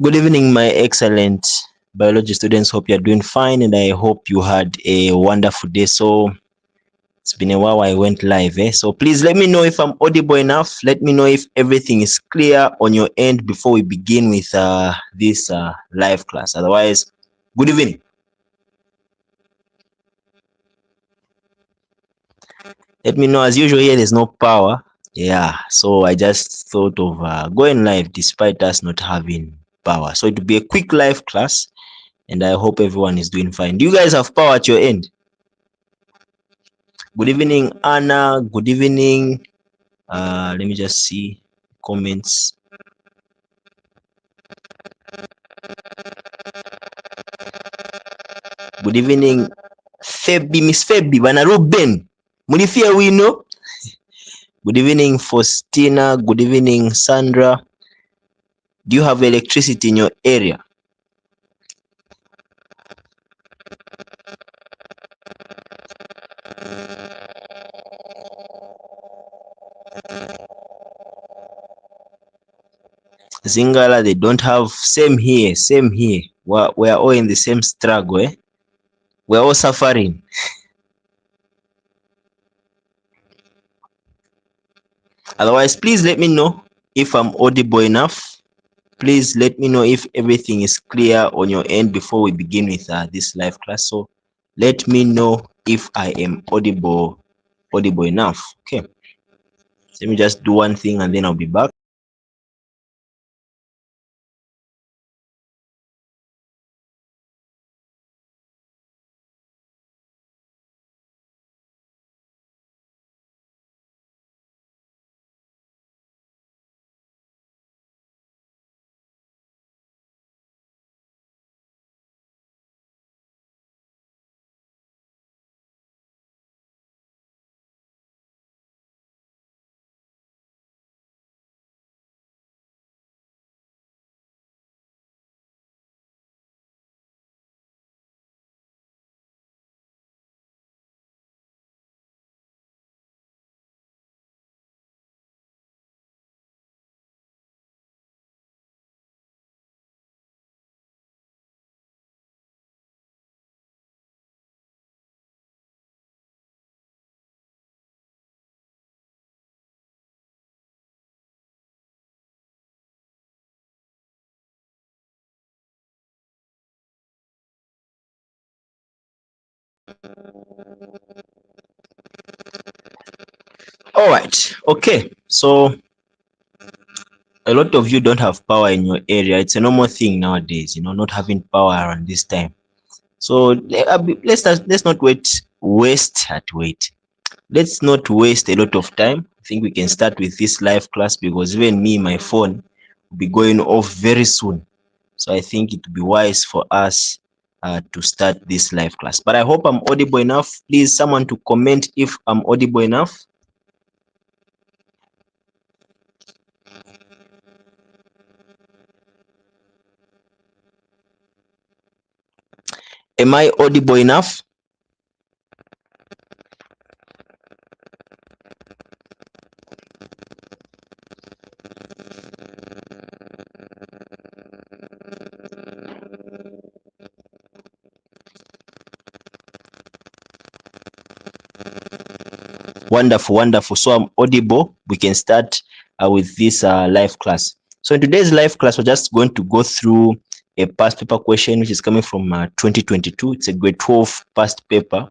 Good evening, my excellent biology students. Hope you're doing fine, and I hope you had a wonderful day. So it's been a while I went live, so please let me know if I'm audible enough. Let me know if everything is clear on your end before we begin with this live class. Otherwise, good evening. Let me know. As usual, here there's no power. Yeah, so I just thought of going live despite us not having power. So it will be a quick live class, and I hope everyone is doing fine. Do you guys have power at your end? Good evening, Anna. Good evening. Let me just see comments. Good evening, Febi, Miss Febi, Bana Ruben. Mulifia Wino. Good evening, Faustina. Good evening, Sandra. Do you have electricity in your area? Zingala, they don't have. Same here, same here. We're all in the same struggle, We're all suffering. Otherwise, please let me know if I'm audible enough. Please let me know if everything is clear on your end before we begin with this live class. So let me know if I am audible enough. Okay. Let me just do one thing and then I'll be back. All right. Okay. So a lot of you don't have power in your area. It's a normal thing nowadays, not having power around this time. So let's not let's not waste a lot of time. I think we can start with this live class because even me, my phone will be going off very soon. So I think it would be wise for us to start this live class. But I hope I'm audible enough. Please, someone to comment if I'm audible enough. Am I audible enough? Wonderful, wonderful. So I'm audible. We can start with this live class. So in today's live class, we're just going to go through a past paper question which is coming from 2022. It's a grade 12 past paper,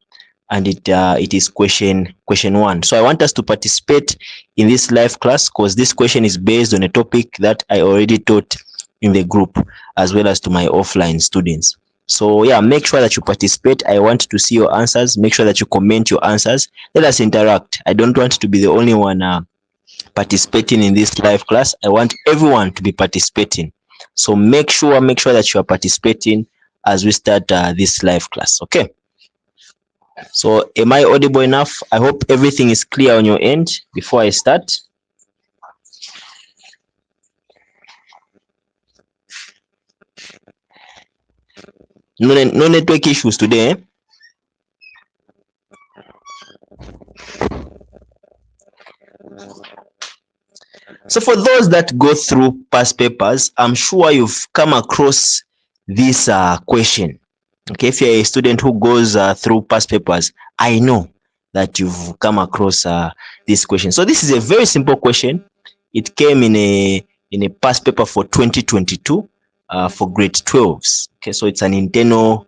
and it is question 1. So I want us to participate in this live class because this question is based on a topic that I already taught in the group as well as to my offline students. So yeah, make sure that you participate. I want to see your answers. Make sure that you comment your answers. Let us interact. I don't want to be the only one participating in this live class. I want everyone to be participating. So make sure that you are participating as we start this live class. Okay. So am I audible enough? I hope everything is clear on your end before I start. No network issues today. So for those that go through past papers, I'm sure you've come across this question. Okay, if you're a student who goes through past papers, I know that you've come across this question. So this is a very simple question. It came in a past paper for 2022 for grade 12s. Okay, so it's an internal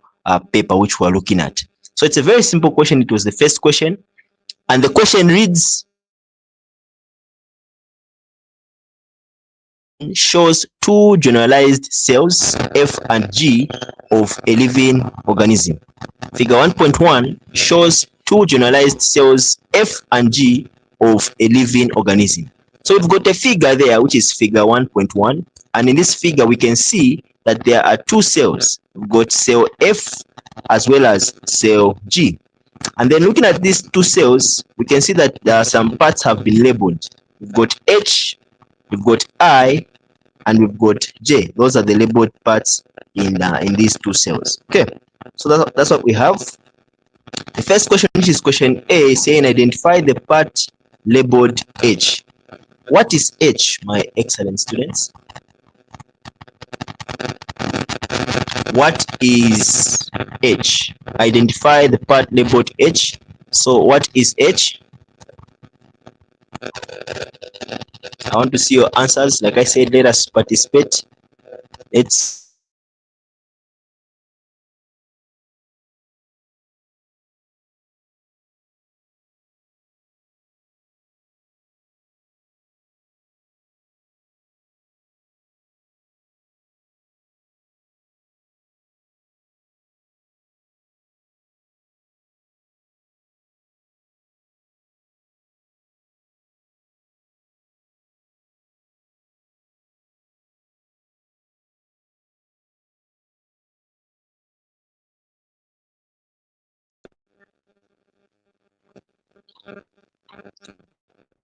paper which we're looking at. So it's a very simple question. It was the first question, and the question reads: shows two generalized cells F and G of a living organism. Figure 1.1 shows two generalized cells F and G of a living organism. So we've got a figure there which is figure 1.1, and in this figure we can see that there are two cells. We've got cell F as well as cell G. And then looking at these two cells, we can see that there are some parts have been labeled. We've got H, we've got I, and we've got J. Those are the labeled parts in these two cells. Okay, so that's what we have. The first question, which is question A, saying identify the part labeled H. What is H, my excellent students? What is H? Identify the part labeled H. So what is H? I want to see your answers. Like I said, let us participate. Let's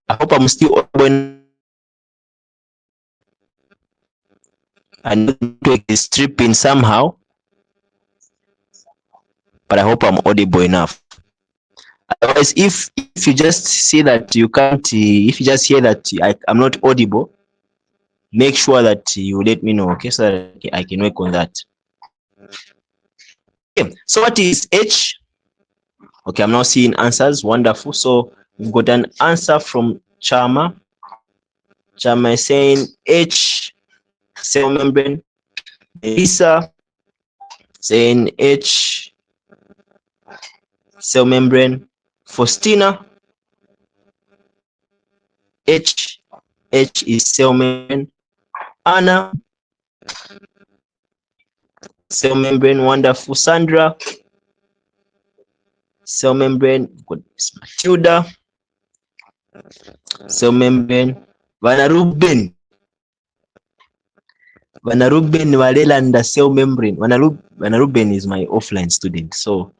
I hope I'm still open. I know the network is tripping somehow, but I hope I'm audible enough. Otherwise, if you just see that you can't, if you just hear that I'm not audible, make sure that you let me know, okay, so that I can work on that. Okay, so what is H? Okay, I'm now seeing answers. Wonderful. So we've got an answer from Chama. Chama is saying H, cell membrane. Lisa saying H, cell membrane. Faustina, H is cell membrane. Anna Cell membrane, wonderful. Sandra. Cell membrane, good. Matilda. Cell membrane. Vana Ruben. Vana Ruben Walelanda cell membrane. Vana Ruben is my offline student, so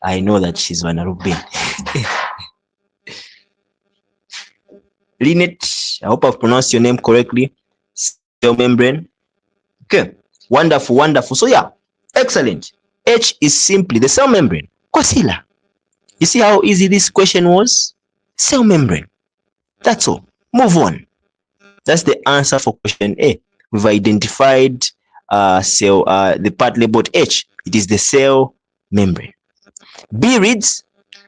I know that she's Vana Ruben. Lynette, I hope I've pronounced your name correctly. Cell membrane. Okay, wonderful, wonderful. So yeah, excellent. H is simply the cell membrane. Kwasila. You see how easy this question was? Cell membrane. That's all. Move on. That's the answer for question A. We've identified the part labeled H. It is the cell membrane. B reads,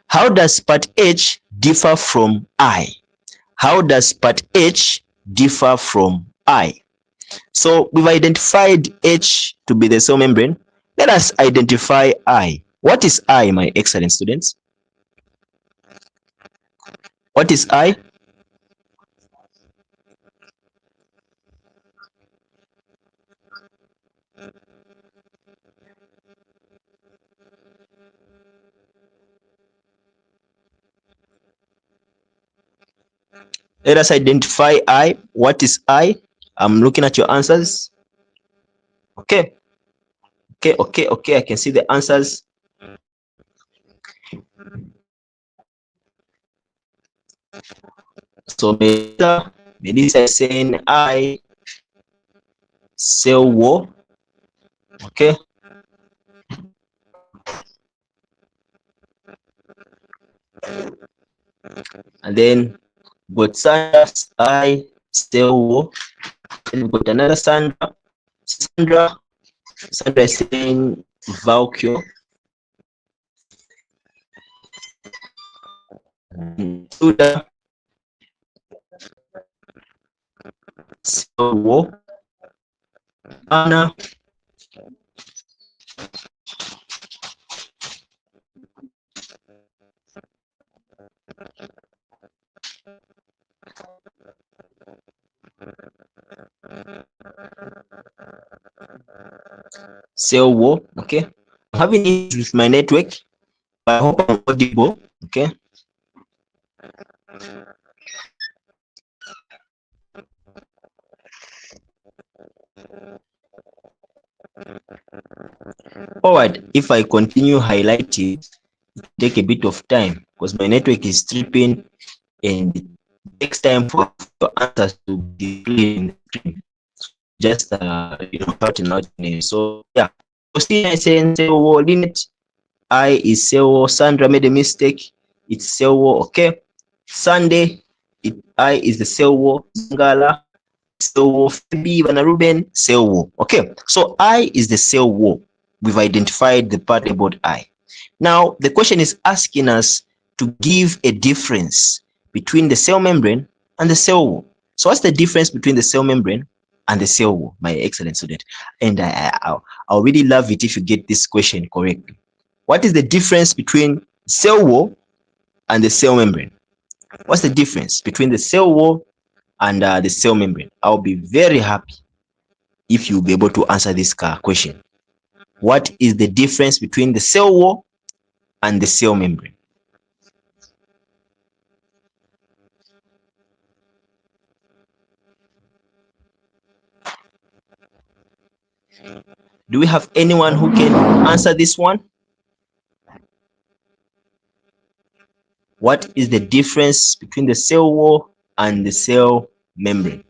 how does part H differ from I? How does part H differ from I? So we've identified H to be the cell membrane. Let us identify I. What is I, my excellent students? What is I? Let us identify I. What is I? I'm looking at your answers. Okay. Okay. I can see the answers. So Melissa is saying I, cell wall. Okay. And then got Sandra's I, cell wall. Then we got another Sandra. Sandra is saying vacuole. Suda, cell wall. Anna, cell wall. Okay. I'm having issues with my network, but I hope I'm audible. Okay. Forward, if I continue highlighting, take a bit of time because my network is tripping and it takes time for your answers to be displayed in the screen. Just shouting out names. So yeah. Christina is saying cell Lynette, I is cell. Sandra made a mistake. It's cell. Okay. Sunday, I is the cell. Zangala, cell. Phoebe, Vana Ruben, cell. Okay. So I is the cell wall. We've identified the part about I. Now the question is asking us to give a difference between the cell membrane and the cell wall. So what's the difference between the cell membrane and the cell wall, my excellent student? And I'll really love it if you get this question correctly. What is the difference between cell wall and the cell membrane? What's the difference between the cell wall and the cell membrane? I'll be very happy if you'll be able to answer this question. What is the difference between the cell wall and the cell membrane? Do we have anyone who can answer this one? What is the difference between the cell wall and the cell membrane?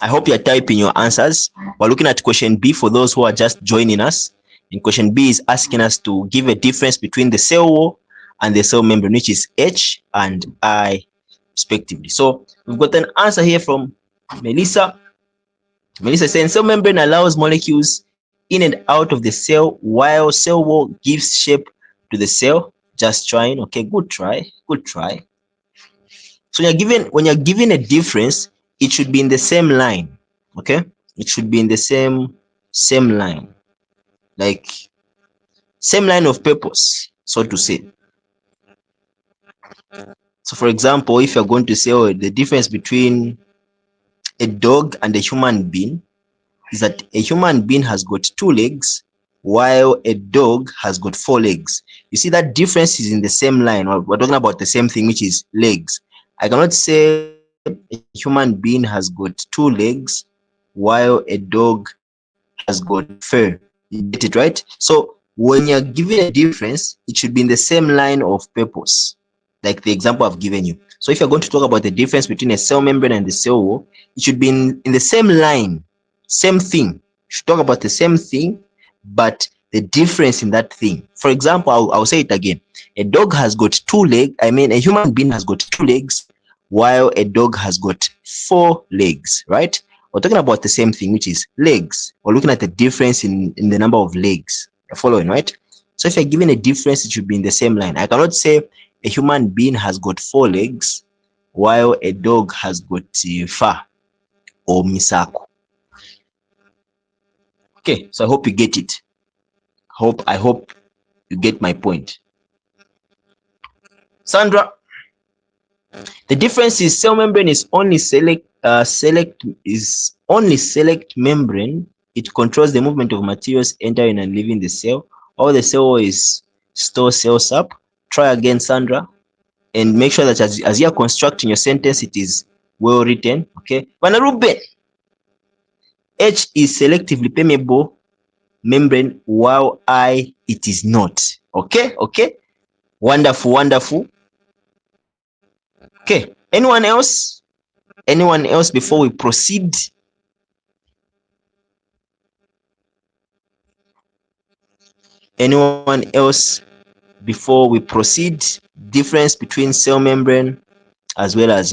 I hope you're typing your answers. We're looking at question B for those who are just joining us. And question B is asking us to give a difference between the cell wall and the cell membrane, which is H and I respectively. So we've got an answer here from Melissa. Melissa saying cell membrane allows molecules in and out of the cell while cell wall gives shape to the cell. Just trying. Okay, good try. Good try. So when you're given a difference, it should be in the same line. Okay, it should be in the same line, like same line of purpose, so to say. So for example, if you're going to say, oh, the difference between a dog and a human being is that a human being has got 2 legs while a dog has got 4 legs. You see that difference is in the same line. We're talking about the same thing, which is legs. I cannot say a human being has got 2 legs while a dog has got fur. You get it, right? So when you're given a difference, it should be in the same line of purpose, like the example I've given you. So if you're going to talk about the difference between a cell membrane and the cell wall, it should be in the same line, same thing. You should talk about the same thing, but the difference in that thing. For example, I'll say it again. A dog has got 2 legs. I mean, a human being has got 2 legs, while a dog has got 4 legs, right? We're talking about the same thing, which is legs. We're looking at the difference in the number of legs. You're following, right? So if you're given a difference, it should be in the same line. I cannot say a human being has got 4 legs while a dog has got fa or misako. Okay, so I hope you get it. I hope you get my point. Sandra, the difference is cell membrane is only select membrane. It controls the movement of materials entering and leaving the cell. All the cell is store cells up. Try again, Sandra, and make sure that as you are constructing your sentence, it is well written. Okay, Vanarube, H is selectively permeable membrane, while I it is not. Okay, okay, wonderful, wonderful. Okay, anyone else? Anyone else before we proceed? Anyone else before we proceed? Difference between cell membrane as well as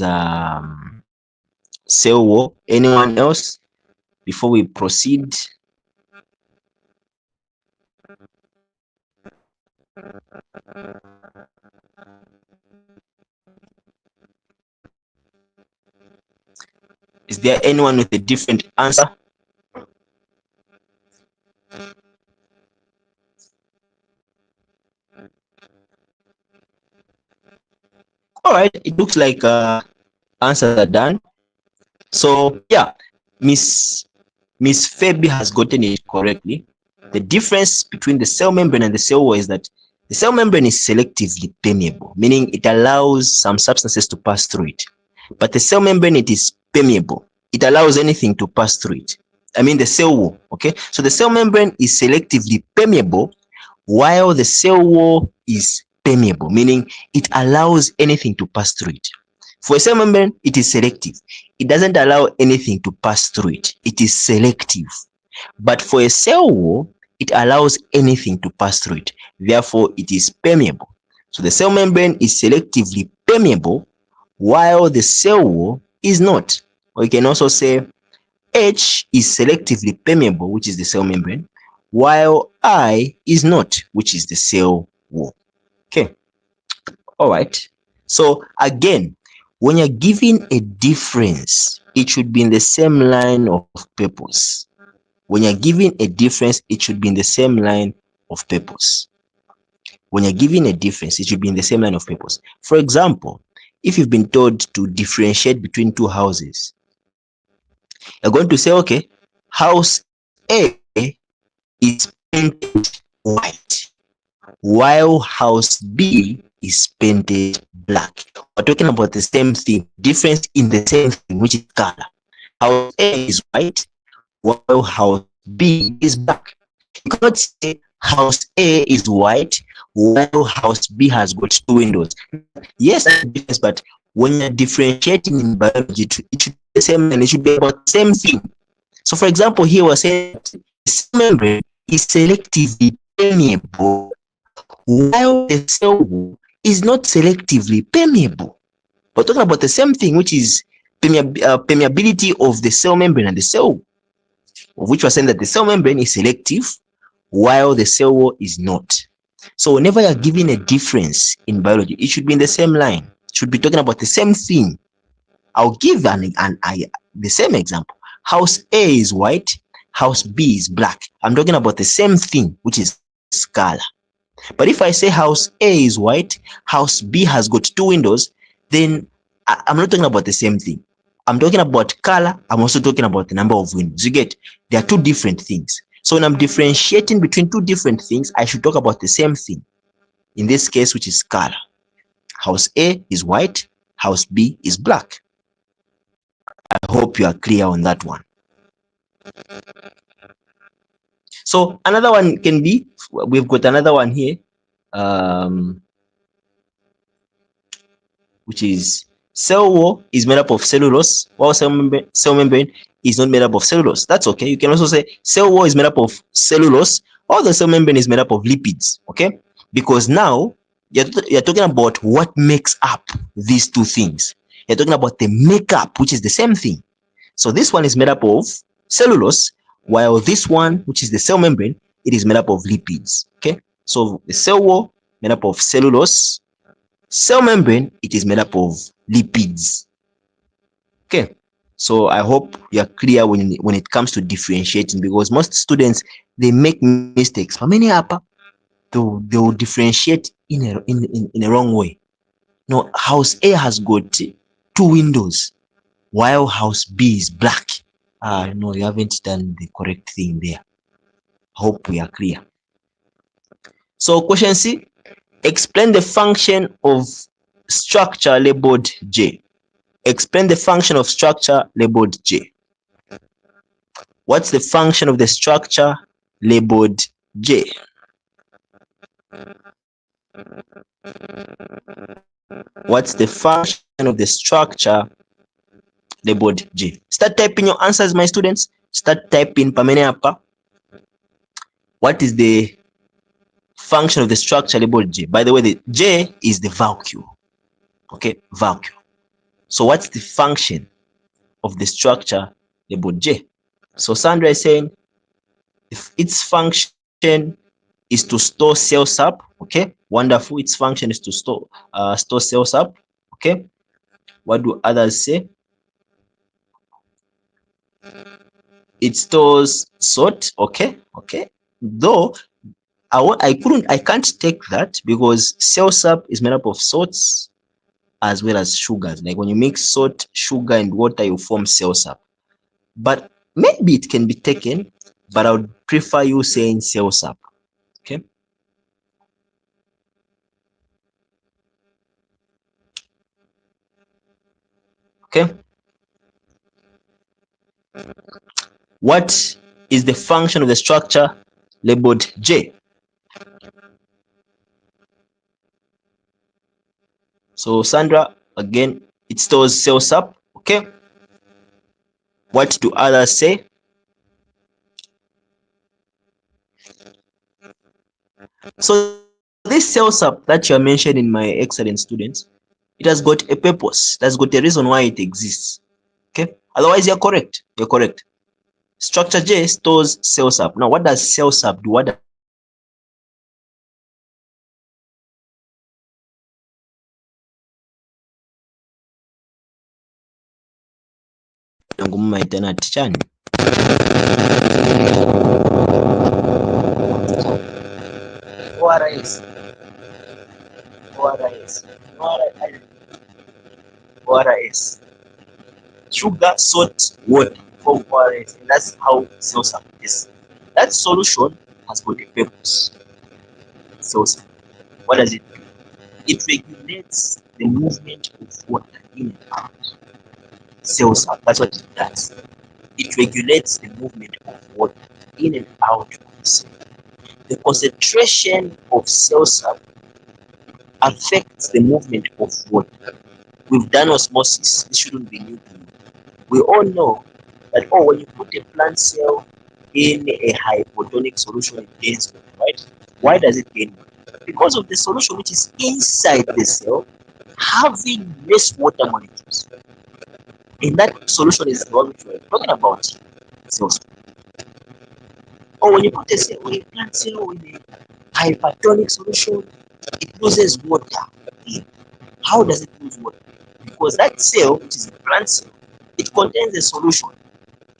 cell wall. Anyone else before we proceed? Is there anyone with a different answer? All right, it looks like answers are done. So yeah, Miss Fabi has gotten it correctly. The difference between the cell membrane and the cell wall is that the cell membrane is selectively permeable, meaning it allows some substances to pass through it. But the cell membrane, it is permeable. It allows anything to pass through it. I mean the cell wall, okay? So the cell membrane is selectively permeable while the cell wall is permeable, meaning it allows anything to pass through it. For a cell membrane, it is selective. It doesn't allow anything to pass through it. It is selective. But for a cell wall, it allows anything to pass through it. Therefore, it is permeable. So the cell membrane is selectively permeable while the cell wall is not. Or you can also say H is selectively permeable, which is the cell membrane, while I is not, which is the cell wall. Okay. All right. So again, when you're giving a difference, it should be in the same line of purpose. When you're giving a difference, it should be in the same line of purpose. When you're giving a difference, it should be in the same line of purpose. For example, if you've been told to differentiate between 2 houses, you're going to say, okay, house A is painted white, while house B is painted black. We're talking about the same thing, difference in the same thing, which is color. House A is white, while house B is black. You cannot say house A is white while house B has got 2 windows. Yes, that's the difference, but when you're differentiating in biology, it should be the same and it should be about the same thing. So for example, here we're saying the cell membrane is selectively permeable while the cell wall is not selectively permeable. We're talking about the same thing, which is permeability of the cell membrane and the cell wall, of which we're saying that the cell membrane is selective while the cell wall is not. So whenever you're giving a difference in biology, it should be in the same line. It should be talking about the same thing. I'll give the same example. House A is white, house B is black. I'm talking about the same thing, which is color. But if I say house A is white, house B has got 2 windows, then I'm not talking about the same thing. I'm talking about color. I'm also talking about the number of windows. You get? They are two different things. So when I'm differentiating between two different things, I should talk about the same thing. In this case, which is color. House A is white. House B is black. I hope you are clear on that one. So another one can be, we've got another one here, which is cell wall is made up of cellulose, while cell membrane is not made up of cellulose. That's okay. You can also say cell wall is made up of cellulose, or the cell membrane is made up of lipids. Okay, because now you're talking about what makes up these two things. You're talking about the makeup, which is the same thing. So this one is made up of cellulose, while this one, which is the cell membrane, it is made up of lipids. Okay, so the cell wall made up of cellulose, cell membrane, it is made up of lipids. Okay, so I hope you are clear when it comes to differentiating, because most students, they make mistakes. For many upper, they will differentiate in a wrong way. No, house A has got 2 windows, while house B is black. No, you haven't done the correct thing there. Hope we are clear. So question C, explain the function of structure labeled J. Explain the function of structure labeled J. What's the function of the structure labeled J? What's the function of the structure labeled J? Start typing your answers, my students. Start typing pamene hapa. What is the function of the structure labeled J? By the way, the J is the vacuole. Okay, vacuole. So what's the function of the structure labeled J? So Sandra is saying if its function is to store cells up. Okay, wonderful. Its function is to store cells up. Okay, what do others say? It stores salt. Okay, though I can't take that, because cell sap is made up of salts as well as sugars. Like when you mix salt, sugar, and water, you form cell sap. But maybe it can be taken, but I would prefer you saying cell sap. Okay. Okay. What is the function of the structure labeled J? So Sandra, again, it stores cells up. Okay. What do others say? So this cells up that you are mentioning, my excellent students, it has got a purpose. It has got a reason why it exists. Okay. Otherwise, you're correct. You're correct. Structure J stores cells up. Now, what does cells up do? What does chani? ORS. ORS. ORS. Sugar, salt, water from ORS. And that's how cells up is. That solution has got a purpose. Cells. What does it do? It regulates the movement of water in and out. Cells up. That's what it does. It regulates the movement of water in and out of the cell. The concentration of cell sap affects the movement of water. We've done osmosis. This shouldn't be new to you. We all know that, when you put a plant cell in a hypotonic solution, it gains water, right? Why does it gain water? Because of the solution which is inside the cell having less water molecules. And that solution is the one which we're talking about, cells. Or when you put a plant cell in a hypertonic solution, it loses water. How does it lose water? Because that cell, which is a plant cell, it contains a solution,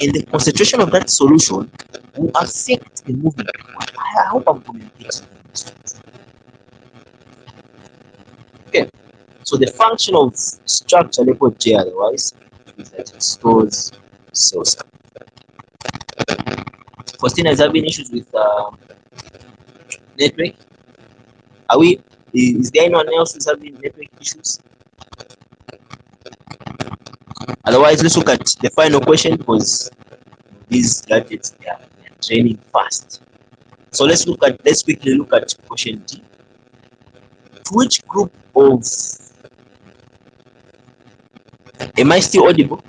and the concentration of that solution will affect the movement of water. I hope I'm communicating. Okay, So the function of structure labeled J otherwise is that it stores cells. Faustina is having issues with network. Are we? Is there anyone else who's having network issues? Otherwise, let's look at the final question because these gadgets they are training fast. So let's quickly look at question D. To which group of am I still audible?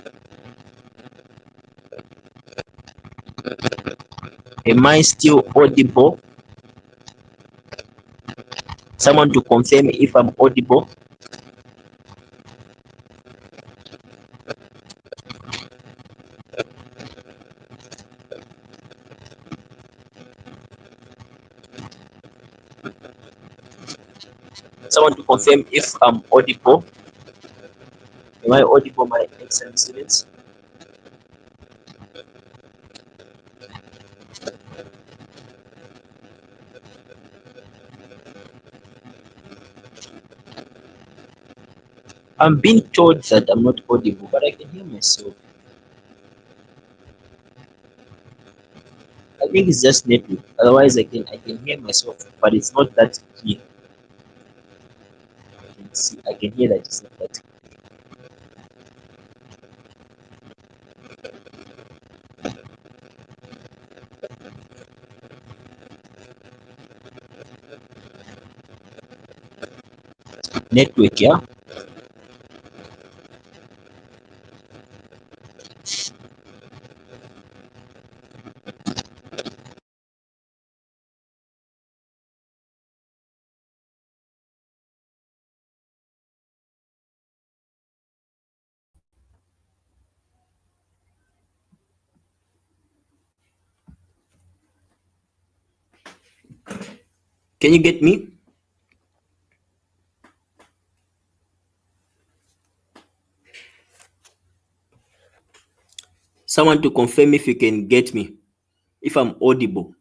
Am I still audible? Someone to confirm if I'm audible. Someone to confirm if I'm audible. Am I audible, my excellent students? I'm being told that I'm not audible, but I can hear myself. I think it's just network. Otherwise, I can hear myself, but it's not that clear. I can hear that it's not that network. Yeah. Can you get me? Someone to confirm if you can get me, if I'm audible.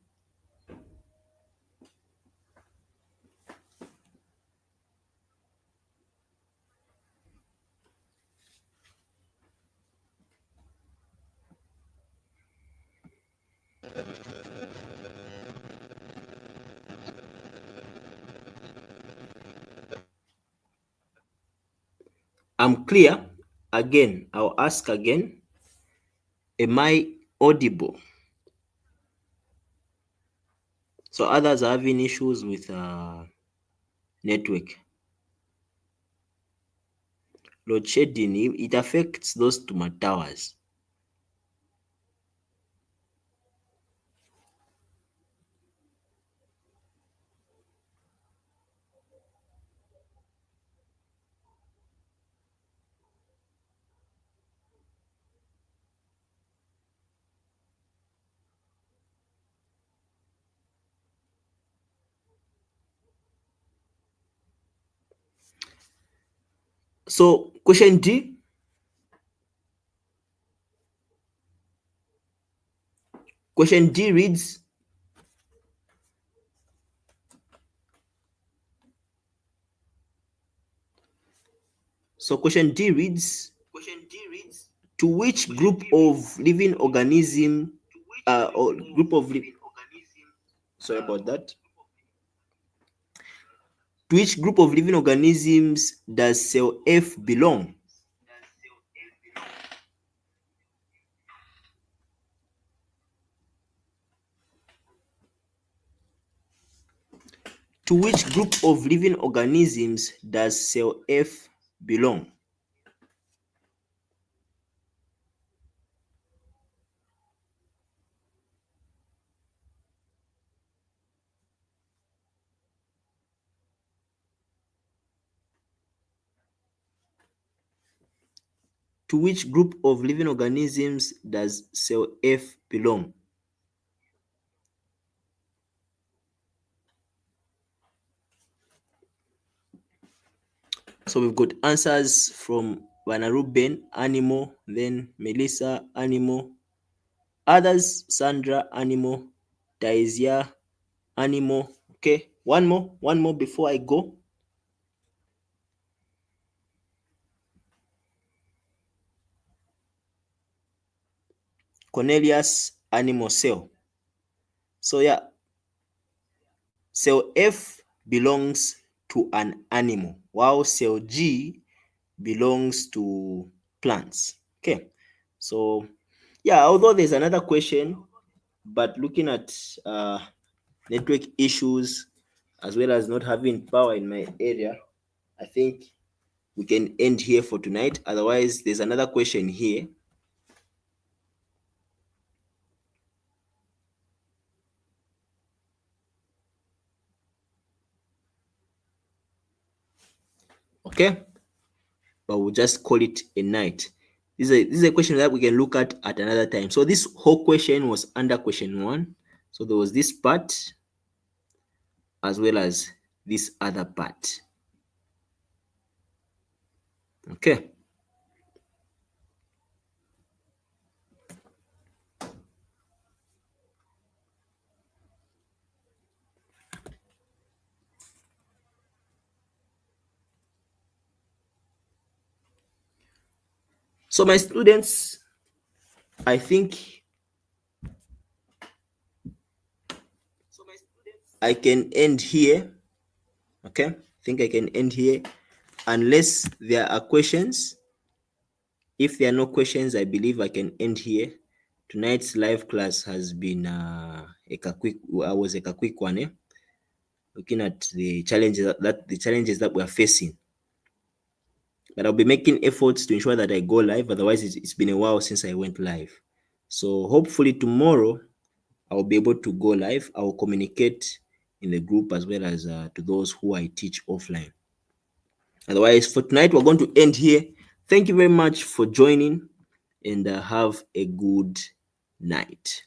I'm clear. Again, I'll ask again. Am I audible? So others are having issues with network. Load shedding, it affects those two towers. So question D. Question D reads, so question D reads, to which group of living organism, or group of sorry about that. To which group of living organisms does cell F belong? To which group of living organisms does cell F belong? To which group of living organisms does cell F belong? So we've got answers from Vanaruben, animal, then Melissa, animal, others, Sandra, animal, Daisia, animal. Okay, one more before I go. Cornelius animal cell. So yeah, cell F belongs to an animal, while cell G belongs to plants. Okay, so yeah, although there's another question, but looking at network issues as well as not having power in my area, I think we can end here for tonight. Otherwise, there's another question here. Okay, but we'll just call it a night. This is a question that we can look at another time. So this whole question was under question 1. So there was this part as well as this other part. Okay. So my students, I think I can end here. Okay, I think I can end here unless there are questions. If there are no questions, I believe I can end here. Tonight's live class has been was a quick one, looking at the challenges that we are facing. But I'll be making efforts to ensure that I go live. Otherwise, it's been a while since I went live. So hopefully tomorrow I'll be able to go live. I'll communicate in the group as well as to those who I teach offline. Otherwise, for tonight, we're going to end here. Thank you very much for joining, and have a good night.